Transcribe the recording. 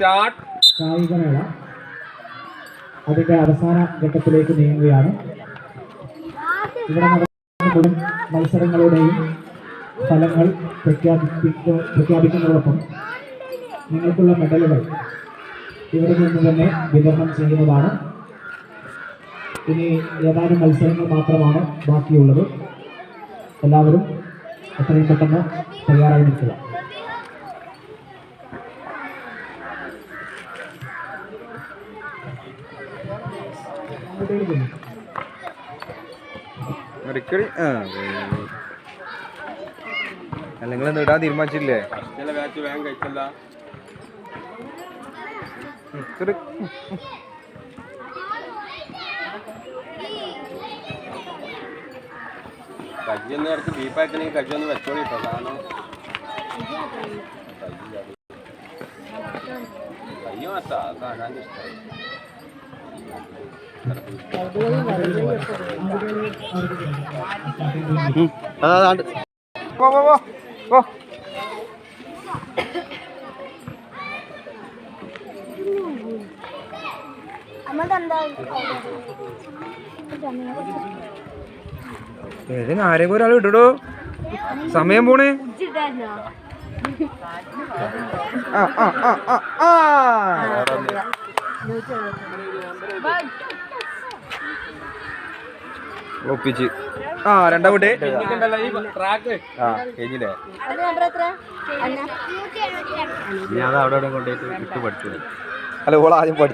കായികമേള അതിന്റെ അവസാന ഘട്ടത്തിലേക്ക് നീങ്ങുകയാണ്. ഇവിടെ നടക്കുന്ന മത്സരങ്ങളുടെയും ഫലങ്ങൾ പ്രഖ്യാപിക്കുന്നതോടൊപ്പം നിങ്ങൾക്കുള്ള മെഡലുകൾ ഇവിടെ നിന്ന് തന്നെ വിതരണം ചെയ്യുന്നതാണ്. ഇനി ഏതാനും മത്സരങ്ങൾ മാത്രമാണ് ബാക്കിയുള്ളത്. എല്ലാവരും എത്രയും പെട്ടെന്ന് തയ്യാറായി നിൽക്കുക. അല്ലെങ്കിൽ ഇടാൻ തീരുമാനിച്ചില്ലേ? കജ്ജൊന്ന് ഇടയ്ക്ക് ബീപ്പാക്കണമെങ്കിൽ കജ്ജൊന്ന് വെച്ചോളിട്ടോ. കാരണം കയ്യോ വെച്ചാ അതാകാൻ ഇഷ്ടമായി. ഏതിന് ആരെങ്കിലും ഒരാൾ ഇടടോ, സമയം പോണേ. ഒപ്പിച്ച് രണ്ടാം വീട്ടെ കഴിഞ്ഞില്ലേ? ഞാൻ അവിടെ കൊണ്ടുപോയിട്ട് ഇട്ട് പഠിച്ചു. അല്ല, ഓൾ ആദ്യം പഠിച്ചു.